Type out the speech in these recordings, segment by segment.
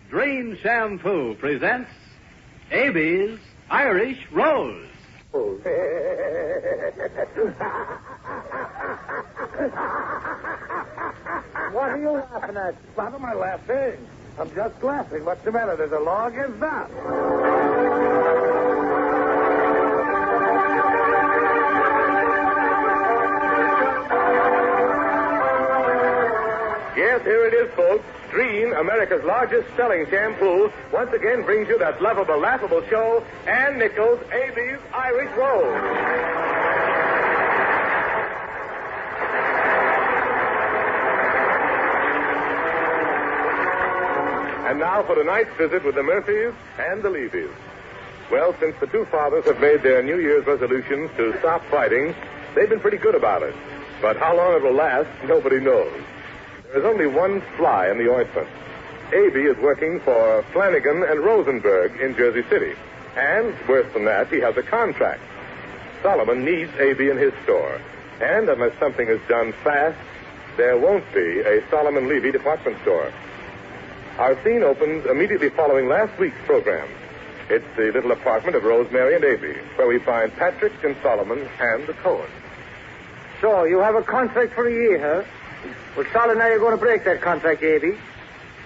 Dream Shampoo presents AB's Irish Rose. What are you laughing at? What am I laughing? I'm just laughing. What's the matter? There's a law against that. Yes, here it is, folks. Dream, America's largest selling shampoo, once again brings you that lovable, laughable show, Ann Nichols, AB's Irish Rose. And now for tonight's visit with the Murphys and the Levys. Well, since the two fathers have made their New Year's resolutions to stop fighting, they've been pretty good about it. But how long it will last, nobody knows. There's only one fly in the ointment. A.B. is working for Flanagan and Rosenberg in Jersey City. And, worse than that, he has a contract. Solomon needs A.B. in his store. And unless something is done fast, there won't be a Solomon Levy department store. Our scene opens immediately following last week's program. It's the little apartment of Rosemary and A.B., where we find Patrick and Solomon and the Cohen. So, you have a contract for a year, huh? Well, Sol and I are going to break that contract, A.B.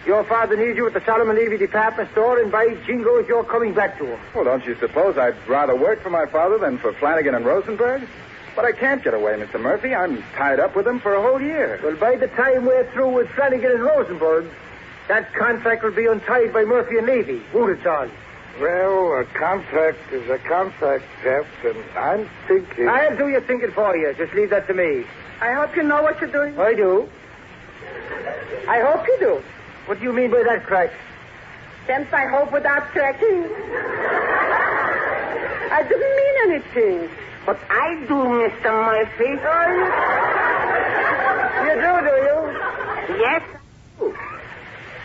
Your father needs you at the Solomon Levy department store, and by jingoes, you're coming back to him. Well, don't you suppose I'd rather work for my father than for Flanagan and Rosenberg? But I can't get away, Mr. Murphy. I'm tied up with them for a whole year. Well, by the time we're through with Flanagan and Rosenberg, that contract will be untied by Murphy and Levy, won't it, Sol? Well, a contract is a contract, Jeff, and I'm thinking... I'll do your thinking for you. Just leave that to me. I hope you know what you're doing. I do. I hope you do. What do you mean by that, Crack? Since I hope without cracking. I didn't mean anything. But I do, Mr. Murphy. You do you? Yes.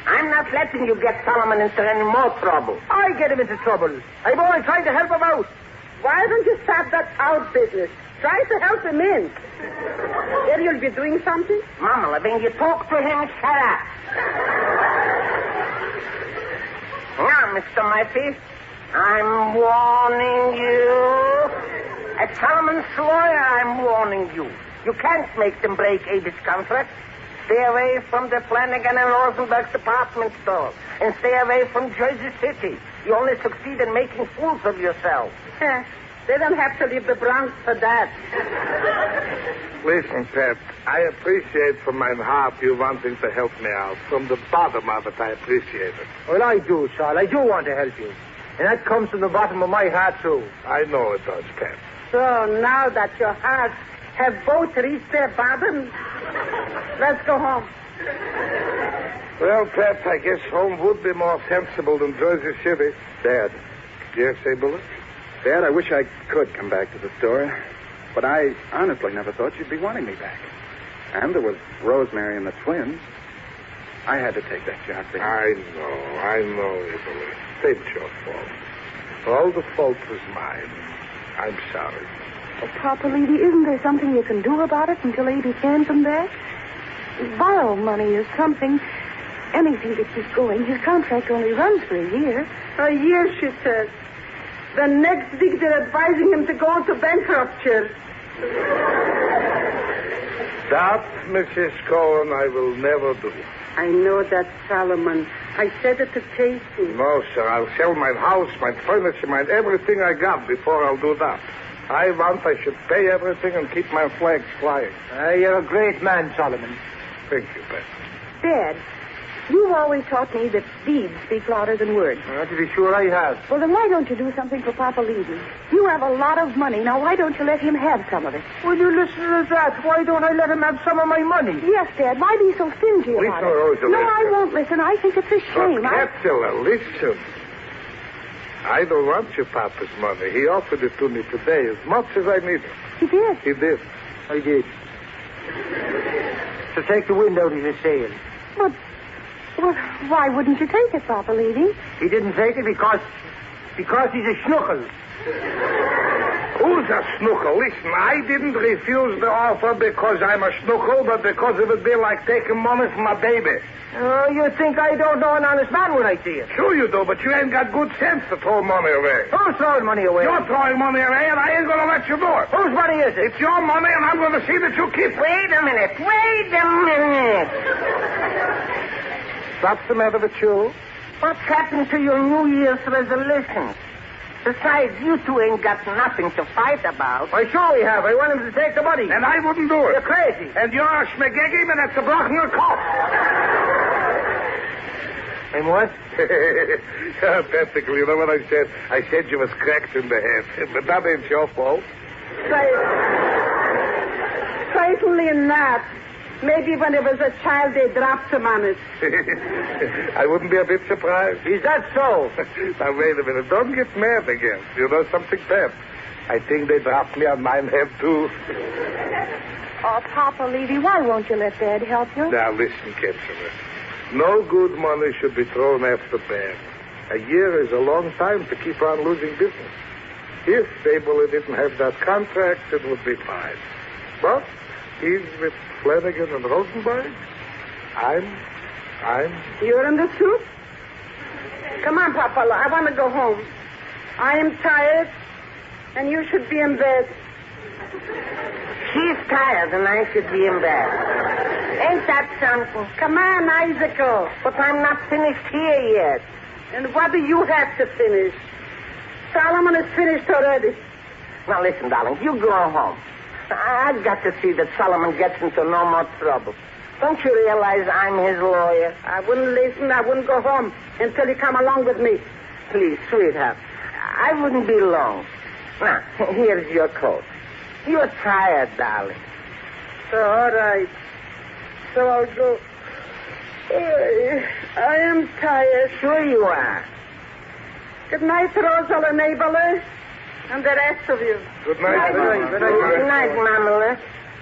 I'm not letting you get Solomon into any more trouble. I get him into trouble. I'm only trying to help him out. Why don't you stop that out business? Try to help him in. There you'll be doing something? Mama, when you talk to him, shut up. Now, Mr. Murphy, I'm warning you. As Solomon's lawyer, I'm warning you. You can't make them break A.B.'s contract. Stay away from the Flanagan and Rosenberg department store. And stay away from Jersey City. You only succeed in making fools of yourself. They don't have to leave the Bronx for that. Listen, Pep, I appreciate from my heart you wanting to help me out. From the bottom of it, I appreciate it. Well, I do, Sol. I do want to help you. And that comes from the bottom of my heart, too. I know it does, Pep. So now that your hearts have both reached their bottom, let's go home. Well, Pep, I guess home would be more sensible than Jersey City. Dad. Yes, say, Bullet? Dad, I wish I could come back to the store. But I honestly never thought you'd be wanting me back. And there was Rosemary and the twins. I had to take that job, baby. I know, Bullet. It's your fault. All the fault was mine. I'm sorry. Oh, Papa Levy, isn't there something you can do about it until A.B. can come back? Borrow money or something. Anything to keep going. His contract only runs for a year. A year, she says. The next week they're advising him to go into bankruptcy. That, Mrs. Cohen, I will never do. I know that, Solomon. I said it to Casey. No, sir. I'll sell my house, my furniture, my everything I got before I'll do that. I should pay everything and keep my flags flying. You're a great man, Solomon. Thank you, Beth. Dad, you've always taught me that deeds speak louder than words. To be sure I have. Well, then why don't you do something for Papa Levy? You have a lot of money. Now, why don't you let him have some of it? Will you listen to that? Why don't I let him have some of my money? Yes, Dad. Why be so stingy about Listen, it? Rosalie. No, I won't listen. I think it's a shame. Capsula, listen. I don't want your papa's money. He offered it to me today as much as I need it. He did? He did. I did. To take the wind out of his sails. But why wouldn't you take it, Papa Levy? He didn't take it because he's a schnuckle. Who's a snookle? Listen, I didn't refuse the offer because I'm a snookle, but because it would be like taking money from my baby. Oh, you think I don't know an honest man when I see it? Sure you do, but you ain't got good sense to throw money away. Who's throwing money away? You're throwing money away, and I ain't going to let you do it. Whose money is it? It's your money, and I'm going to see that you keep it. Wait a minute. What's the matter with you? What's happened to your New Year's resolutions? Besides, you two ain't got nothing to fight about. Why, sure we have. I want him to take the money. And I wouldn't do it. You're crazy. And you're a schmegeggy, and that's a blocking a cop. And what? Testicle, you know what I said? I said you was cracked in the head. But that ain't your fault. Certainly not. Maybe when it was a child, they dropped him on it. I wouldn't be a bit surprised. Is that so? Now, wait a minute. Don't get mad again. You know something, Pep? I think they dropped me on mine head, too. Oh, Papa Levy, why won't you let Dad help you? Now, listen, Kitchener. No good money should be thrown after bad. A year is a long time to keep on losing business. If Abel didn't have that contract, it would be fine. But he's with Flanagan and Rosenberg. You're in the soup? Come on, Papa. I want to go home. I am tired, and you should be in bed. She's tired, and I should be in bed. Ain't that something? Come on, Isaac. But I'm not finished here yet. And what do you have to finish? Solomon is finished already. Now, listen, darling, you go home. I've got to see that Solomon gets into no more trouble. Don't you realize I'm his lawyer? I wouldn't listen. I wouldn't go home until you come along with me. Please, sweetheart, I wouldn't be long. Now, here's your coat. You're tired, darling. So, all right. So I'll go. I am tired. Sure you are. Good night, Rosa and Abel, and the rest of you. Good night. Good night, Mamela.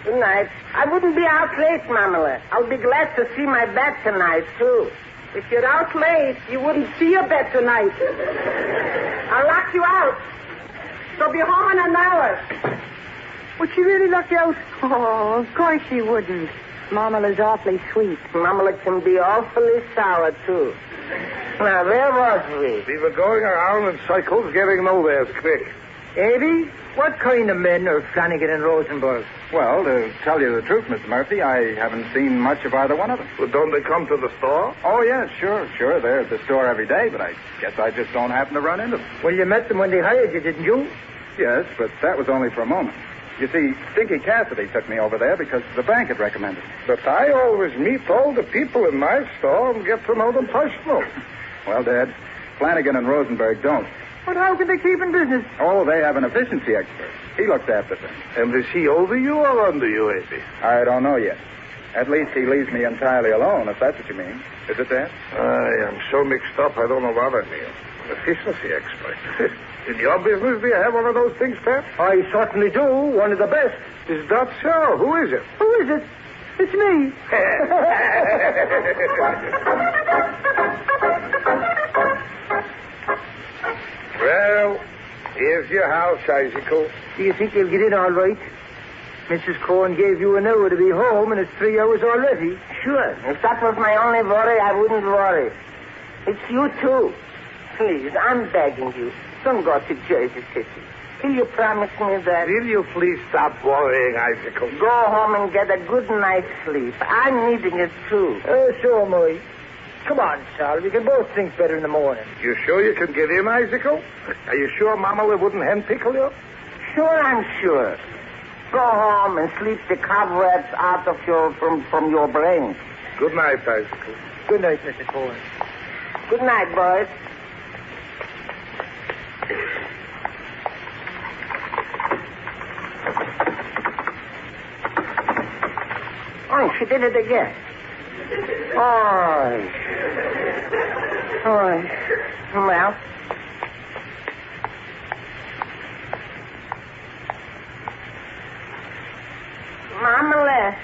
Good night. I wouldn't be out late, Mamela. I'll be glad to see my bed tonight, too. If you're out late, you wouldn't see your bed tonight. I'll lock you out. So be home in an hour. Would she really lock you out? Oh, of course she wouldn't. Mamala's awfully sweet. Mamela can be awfully sour, too. Now, where was we? We were going around in circles getting nowhere quick. Avy, what kind of men are Flanagan and Rosenberg? Well, to tell you the truth, Mr. Murphy, I haven't seen much of either one of them. Well, don't they come to the store? Oh, yes, sure. They're at the store every day, but I guess I just don't happen to run into them. Well, you met them when they hired you, didn't you? Yes, but that was only for a moment. You see, Stinky Cassidy took me over there because the bank had recommended it. But I always meet all the people in my store and get to know them personal. Well, Dad, Flanagan and Rosenberg don't. But how can they keep in business? Oh, they have an efficiency expert. He looks after things. And is he over you or under you, Avy? I don't know yet. At least he leaves me entirely alone, if that's what you mean. Is it, Dad? I am so mixed up, I don't know what I mean. An efficiency expert. In your business, do you have one of those things, Pat? I certainly do. One of the best. Is that so? Who is it? Who is it? It's me. Well, here's your house, Isaacl. Do you think you'll get in all right? Mrs. Cohen gave you an hour to be home, and it's 3 hours already. Sure. If that was my only worry, I wouldn't worry. It's you, too. Please, I'm begging you. Don't go to Jersey City. Will you promise me that? Will you please stop worrying, Isaacl? Go home and get a good night's sleep. I'm needing it, too. So am I. Come on, Sal. We can both think better in the morning. You sure you can get in, Isaacl? Are you sure Mamala wouldn't hen-pickle you? Sure, I'm sure. Go home and sleep the cobwebs out of from your brain. Good night, Isaacl. Good night, Mr. Cohen. Good night, boys. Oh, she did it again. Oh. Well. Mamala.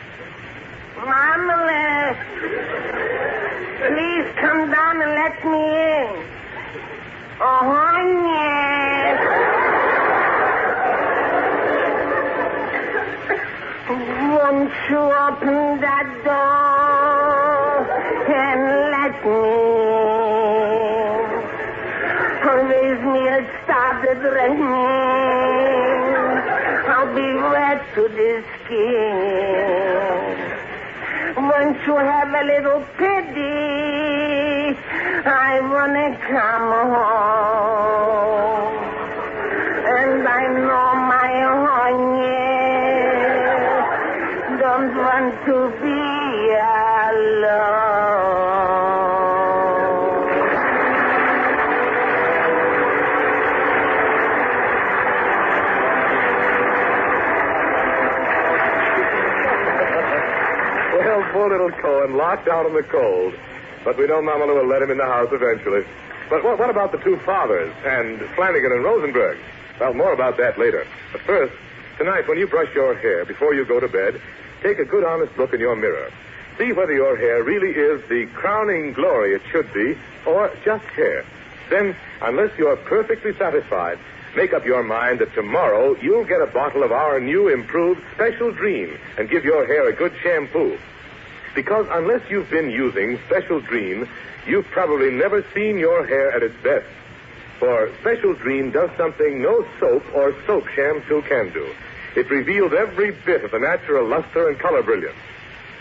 Please come down and let me in. Oh, yes. you open that door and let me raise me had started raining. I'll be wet to the skin. Won't you have a little pity? I wanna come home. And I know my honey don't want to be alone. Well, poor little Cohen, locked out in the cold. But we know Mama Lou will let him in the house eventually. But what about the two fathers and Flanagan and Rosenberg? Well, more about that later. But first, tonight when you brush your hair before you go to bed, take a good honest look in your mirror. See whether your hair really is the crowning glory it should be or just hair. Then, unless you're perfectly satisfied, make up your mind that tomorrow you'll get a bottle of our new improved Special Dream and give your hair a good shampoo. Because unless you've been using Special Dream, you've probably never seen your hair at its best. For Special Dream does something no soap or soap shampoo can do. It reveals every bit of the natural luster and color brilliance.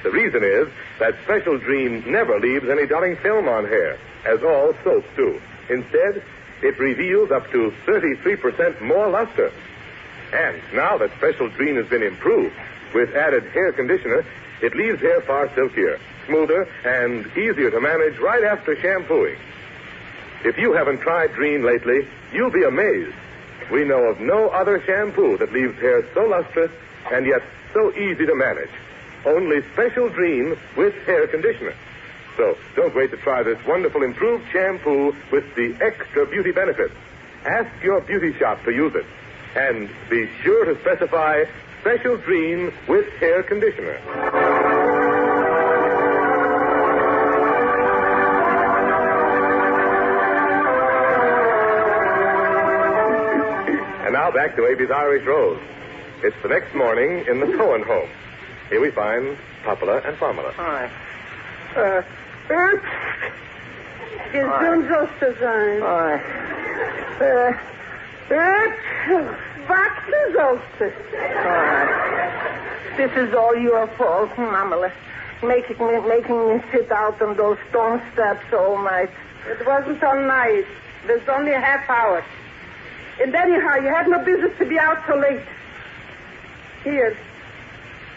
The reason is that Special Dream never leaves any dulling film on hair, as all soaps do. Instead, it reveals up to 33% more luster. And now that Special Dream has been improved with added hair conditioner, it leaves hair far silkier, smoother, and easier to manage right after shampooing. If you haven't tried Dream lately, you'll be amazed. We know of no other shampoo that leaves hair so lustrous and yet so easy to manage. Only Special Dream with hair conditioner. So don't wait to try this wonderful improved shampoo with the extra beauty benefits. Ask your beauty shop to use it. And be sure to specify Special Dream with hair conditioner. And now back to A.B.'s Irish Rose. It's the next morning in the Cohen home. Here we find Popola and Formula. Hi. Gesund sollst du sein. Wachsen sollst du. This is all your fault, Mamala. Making me sit out on those stone steps all night. It wasn't all night. There's only a half hour. And anyhow, you had no business to be out so late. Here,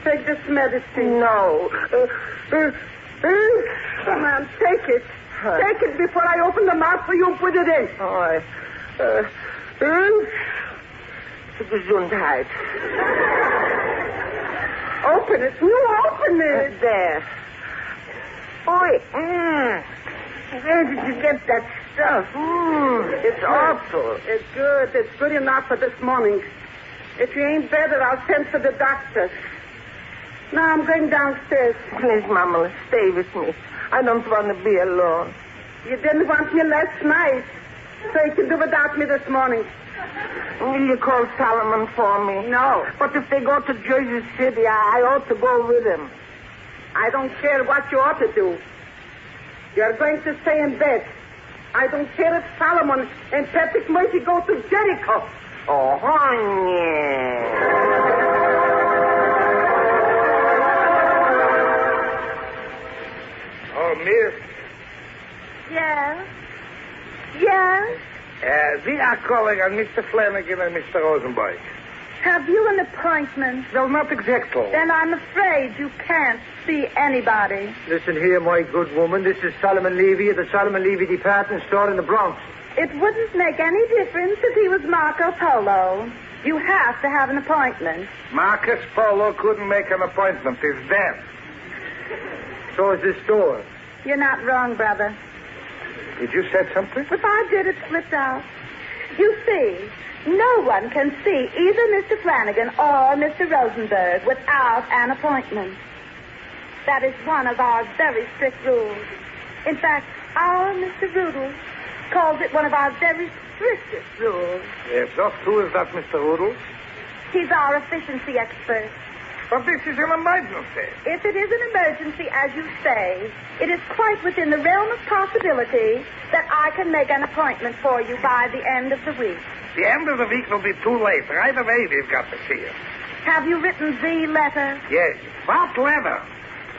take this medicine. No. Come on, take it. Take it before I open the mouth for you and put it in. Gesundheit. Open it. You open it. There. Oi. Where did you get that stuff? It's awful. It's good. It's good enough for this morning. If you ain't better, I'll send for the doctor. Now I'm going downstairs. Please, Mama, stay with me. I don't want to be alone. You didn't want me last night, so you can do without me this morning. Will you call Solomon for me? No. But if they go to Jersey City, I ought to go with him. I don't care what you ought to do. You're going to stay in bed. I don't care if Solomon and Patrick Murphy go to Jericho. Oh, honey. Oh, miss. Yes? Yes? We are calling on Mr. Flanagan and Mr. Rosenberg. Have you an appointment? Well, not exactly. Then I'm afraid you can't see anybody. Listen here, my good woman. This is Solomon Levy at the Solomon Levy department store in the Bronx. It wouldn't make any difference if he was Marco Polo. You have to have an appointment. Marcus Polo couldn't make an appointment. He's dead. So is this store. You're not wrong, brother. Did you say something? If I did, it slipped out. You see, no one can see either Mr. Flanagan or Mr. Rosenberg without an appointment. That is one of our very strict rules. In fact, our Mr. Rudel calls it one of our very strictest rules. Yes, just who is that, Mr. Rudel? He's our efficiency expert. But this is an emergency. If it is an emergency, as you say, it is quite within the realm of possibility that I can make an appointment for you by the end of the week. The end of the week will be too late. Right away, we've got to see it. Have you written the letter? Yes. What letter?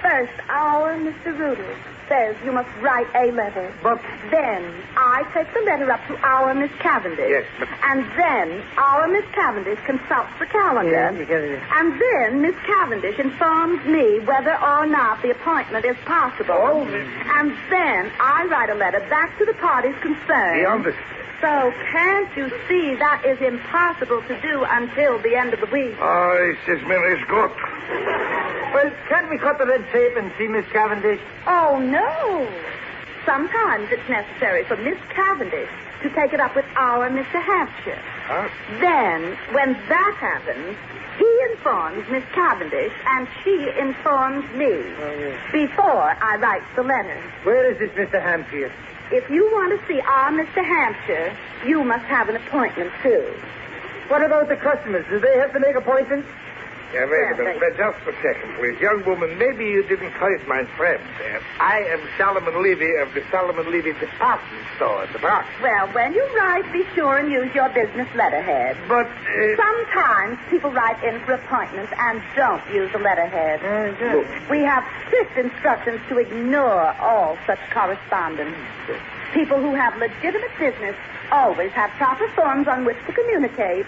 First, our Mr. Rudel says you must write a letter. But... Then I take the letter up to our Miss Cavendish. Yes, but... And then our Miss Cavendish consults the calendar. And then Miss Cavendish informs me whether or not the appointment is possible. Oh. And then I write a letter back to the parties concerned. Beyond So can't you see that is impossible to do until the end of the week? Oh, this is very good. Well, can't we cut the red tape and see Miss Cavendish? Oh, no. Sometimes it's necessary for Miss Cavendish to take it up with our Mr. Hampshire. Huh? Then, when that happens, he informs Miss Cavendish and she informs me before I write the letter. Where is this Mr. Hampshire? If you want to see our Mr. Hampshire, you must have an appointment, too. What about the customers? Do they have to make appointments? Yeah, wait a minute. Just a second, please. Young woman, maybe you didn't quite my friend. I am Solomon Levy of the Solomon Levy department store at the Bronx. Well, when you write, be sure and use your business letterhead. But, Sometimes people write in for appointments and don't use the letterhead. Look. We have strict instructions to ignore all such correspondence. People who have legitimate business always have proper forms on which to communicate.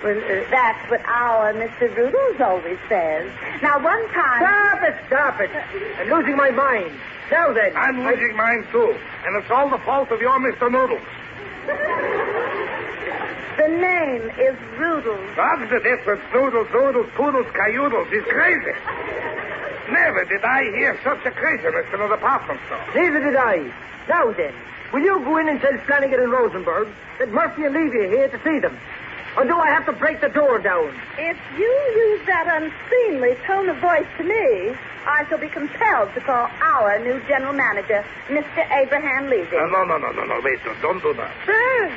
That's what our Mr. Rudels always says. Now, one time... Stop it. I'm losing my mind. Now then. I'm losing mine, too. And it's all the fault of your Mr. Noodles. The name is Rudels. What's the difference? Noodles, poodles, cayudles. He's crazy. Never did I hear such a craziness in a department store. Neither did I. Now then, will you go in and tell Flanagan and Rosenberg that Murphy and Levy are here to see them? Or do I have to break the door down? If you use that unseemly tone of voice to me, I shall be compelled to call our new general manager, Mr. Abraham Levy. No. Wait, don't do that. Sir,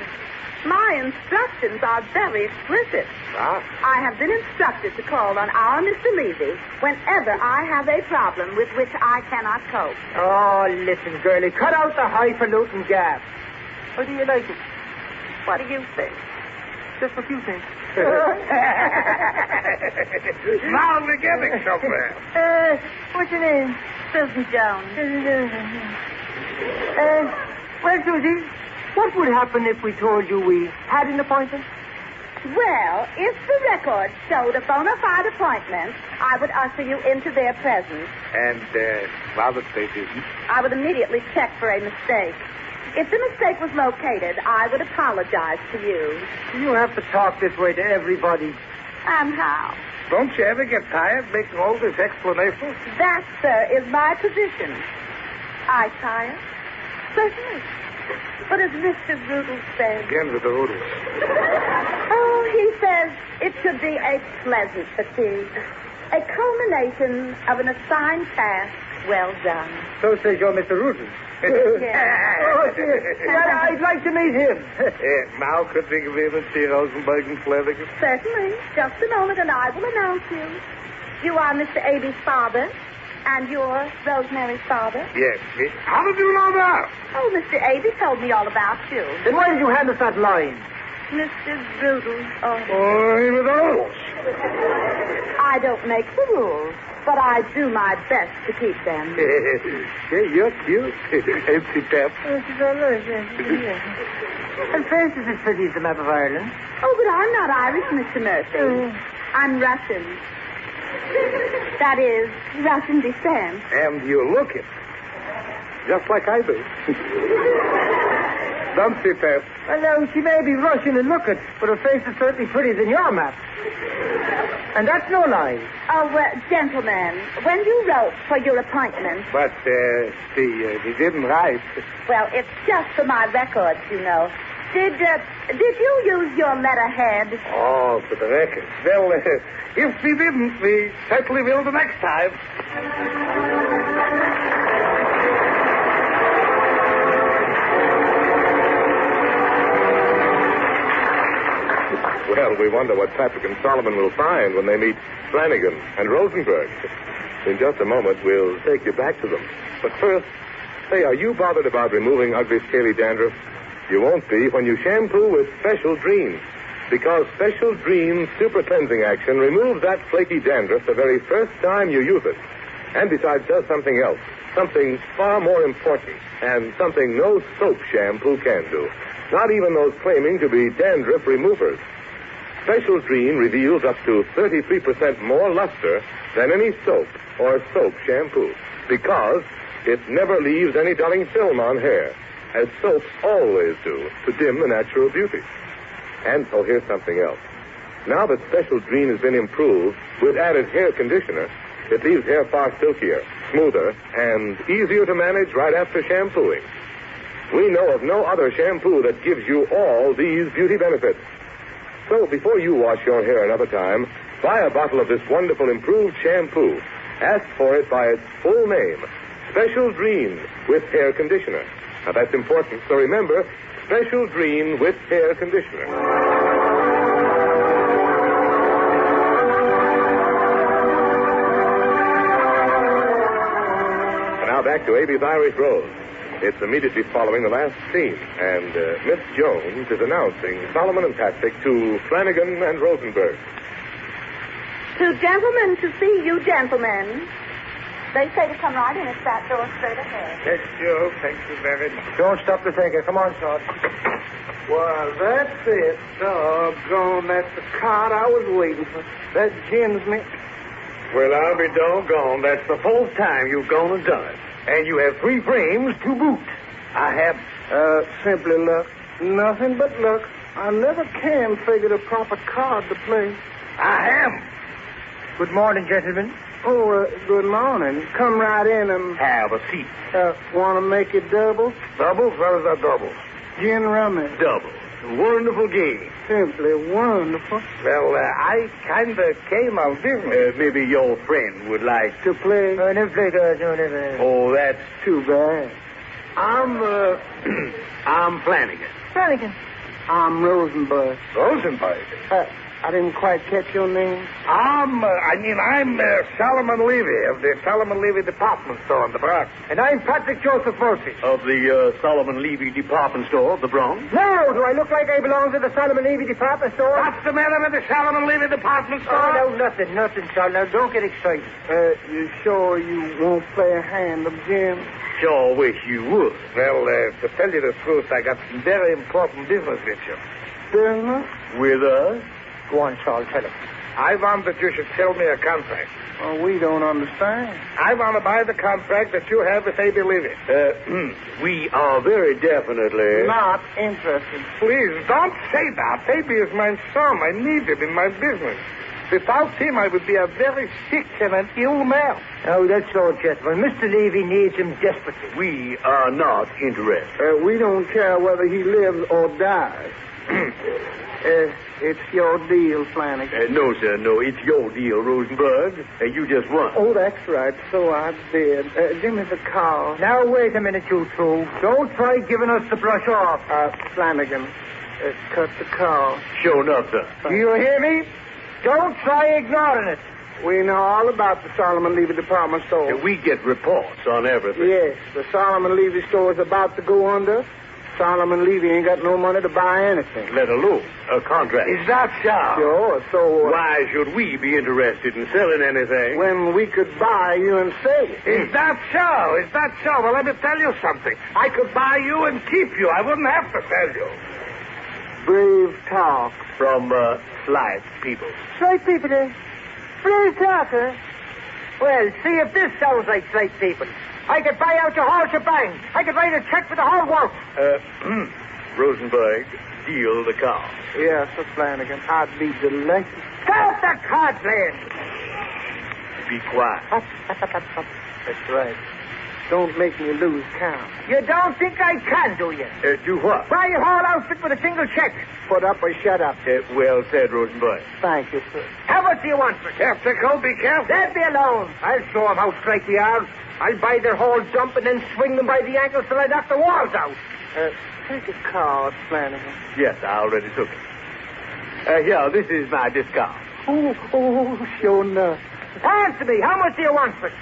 my instructions are very explicit. Ah? I have been instructed to call on our Mr. Levy whenever I have a problem with which I cannot cope. Oh, listen, girlie. Cut out the highfalutin gab. Or do you like it? What do you think? Just what you think. Now we're getting somewhere. What's your name? Susan Jones. Well, Susie, what would happen if we told you we had an appointment? Well, if the record showed a bona fide appointment, I would usher you into their presence. And, well, if they didn't. I would immediately check for a mistake. If the mistake was located, I would apologize to you. You have to talk this way to everybody. And how? Don't you ever get tired making all this explanation? That, sir, is my position. I tired? Certainly. But as Mr. Rudel says... Again with the Rudels. Oh, he says it should be a pleasant fatigue. A culmination of an assigned task well done. So says your Mr. Rudel. Yeah. I'd like to meet him. Now could we go in and see Rosenberg and Flanagan? Certainly. Just a moment and I will announce you. You are Mr. Aby's father, and you're Rosemary's father. Yes. How did you know that? Oh, Mr. Aby told me all about you. Then why did you hand us that line? Mr. Rudel. Oh, he was old. I don't make the rules, but I do my best to keep them. Yeah, you're cute. Empty pep. And face is as pretty as the map of Ireland. Oh, but I'm not Irish, Mr. Murphy. I'm Russian. That is, Russian descent. And you look it. Just like I do. Don't you, Pep? Well, now, she may be Russian and look it, but her face is certainly prettier than your map. And that's no lie. Oh, gentlemen, when you wrote for your appointment... But, he didn't write. Well, it's just for my records, you know. Did you use your letterhead? Oh, for the record. Well, if we didn't, we certainly will the next time. Well, we wonder what Patrick and Solomon will find when they meet Flanagan and Rosenberg. In just a moment, we'll take you back to them. But first, say, are you bothered about removing ugly, scaly dandruff? You won't be when you shampoo with Special Dreams. Because Special Dreams Super Cleansing Action removes that flaky dandruff the very first time you use it. And besides, does something else. Something far more important. And something no soap shampoo can do. Not even those claiming to be dandruff removers. Special Dream reveals up to 33% more luster than any soap or soap shampoo. Because it never leaves any dulling film on hair, as soaps always do, to dim the natural beauty. And so here's something else. Now that Special Dream has been improved with added hair conditioner, it leaves hair far silkier, smoother, and easier to manage right after shampooing. We know of no other shampoo that gives you all these beauty benefits. So before you wash your hair another time, buy a bottle of this wonderful improved shampoo. Ask for it by its full name, Special Dream with hair conditioner. Now that's important, so remember, Special Dream with hair conditioner. And now back to Abe's Irish Rose. It's immediately following the last scene, and Miss Jones is announcing Solomon and Patrick to Flanagan and Rosenberg. Two gentlemen to see you, gentlemen. They say to come right in. It's that door straight ahead. Yes, Joe. Thank you very much. Don't stop to think it. Come on, son. Well, that's it. Doggone, that's the card I was waiting for. That gins me. Well, I'll be doggone. That's the fourth time you've gone and done it. And you have 3 frames to boot. I have, simply luck. Nothing but luck. I never can figure the proper card to play. I am. Good morning, gentlemen. Oh, good morning. Come right in and... Have a seat. Want to make it double? Doubles? What is that double? Gin rummy. Double. Wonderful game. Simply wonderful. Well, I kind of came out different. Maybe your friend would like to play. Never play that. Oh, that's too bad. I'm Flanagan. Flanagan. I'm Rosenberg. Rosenberg? I didn't quite catch your name. I'm Solomon Levy of the Solomon Levy Department Store in the Bronx. And I'm Patrick Joseph Murphy. Of the Solomon Levy Department Store of the Bronx? No, do I look like I belong to the Solomon Levy Department Store? What's the matter with the Solomon Levy Department Store? Oh, no, nothing, son. Now, don't get excited. You sure you won't play a hand of gin? Sure wish you would. Well, to tell you the truth, I got some very important business with you. Business? With us? Go on, Saul, tell him. I want that you should sell me a contract. Oh, we don't understand. I want to buy the contract that you have with A.B. Levy. We are very definitely... Not interested. Please, don't say that. A.B. is my son. I need him in my business. Without him, I would be a very sick and an ill man. Oh, that's all, gentlemen. Mr. Levy needs him desperately. We are not interested. We don't care whether he lives or dies. It's your deal, Flanagan. No, sir, no. It's your deal, Rosenberg. You just won. Oh, that's right. So I did. Give me the car. Now, wait a minute, you two. Don't try giving us the brush off. Flanagan, cut the car. Sure enough, sir. Do you hear me? Don't try ignoring it. We know all about the Solomon Levy Department Store. We get reports on everything. Yes, the Solomon Levy store is about to go under. Solomon Levy ain't got no money to buy anything. Let alone a contract. Is that so? Sure, so... Why should we be interested in selling anything? When we could buy you and sell it. Is that so? Is that so? Well, let me tell you something. I could buy you and keep you. I wouldn't have to sell you. Brave talk. From, slight people. Slight people, eh? Brave talk, huh? Well, see if this sounds like slight people. I could buy out your whole shebang. I could write a check for the whole work. Rosenberg, deal the car. Yes, Sir Flanagan. I'd be delighted. Stop that card playing. Be quiet. That's right. Don't make me lose count. You don't think I can, do you? Do what? Buy your whole outfit with a single check. Put up or shut up. Well said, Rosenberg. Thank you, sir. How much do you want for it? Skeptical, be careful. Let me alone. I'll show them how straight we are. I'll buy their whole dump and then swing them by the ankles till I knock the walls out. Take a card, Flanagan. Yes, I already took it. Here, this is my discount. Oh, sure enough. Answer me. How much do you want for it?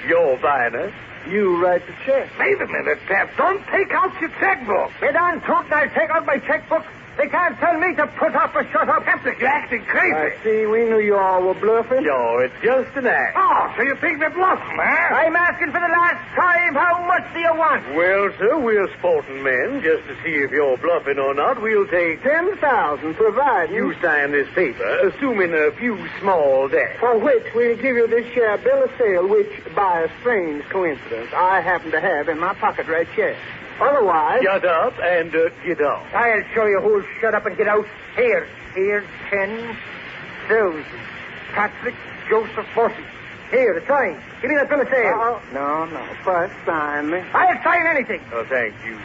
Your finest. You write the check. Wait a minute, Pep. Don't take out your checkbook. Get on, Toot, and I'll take out my checkbook. They can't tell me to put up or shut up. Pep, you're acting crazy. I see. We knew you all were bluffing. Sure, it's just an act. Oh, so you think we're bluffing, huh? I'm asking for the last time. How much do you want? Well, sir, we're sporting men. Just to see if you're bluffing or not, we'll take 10,000, providing. You sign this paper, assuming a few small debts. For which we'll give you this share bill of sale, which, by a strange coincidence, I happen to have in my pocket right here. Otherwise... Shut up and get off. I'll show you who'll shut up and get out. Here's 10,000. Patrick Joseph Bossy. Here, the sign. Give me that bill of sale. No. First, sign me. I'll sign anything. Oh, thank you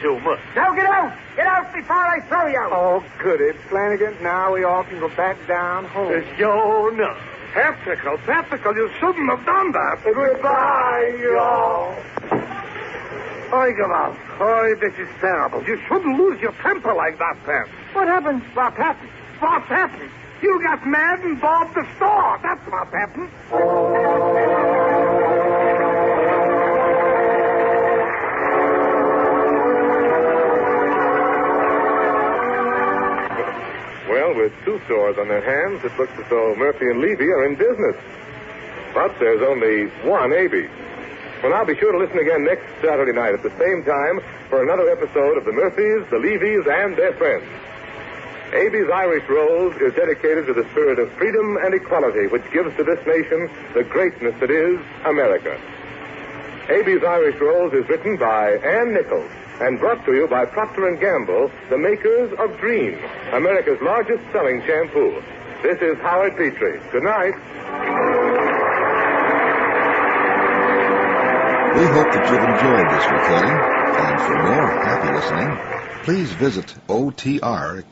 so much. Now get out. Get out before I throw you out. Oh, goody. Flanagan, now we all can go back down home. Sure enough. Pepsicle, you shouldn't have done that. Goodbye, y'all. Oi, come on. Oi, this is terrible. You shouldn't lose your temper like that, Pep. What happened? What happened? What happened? You got mad and bombed the store. That's what happened. Well, with two stores on their hands, it looks as though Murphy and Levy are in business. But there's only one Abe. Well, now be sure to listen again next Saturday night at the same time for another episode of the Murphys, the Levys, and their friends. Abe's Irish Rose is dedicated to the spirit of freedom and equality which gives to this nation the greatness that is America. Abe's Irish Rose is written by Ann Nichols and brought to you by Procter & Gamble, the makers of Dream, America's largest selling shampoo. This is Howard Petrie. Good night. We hope that you've enjoyed this recording, and for more happy listening, please visit otrcat.com.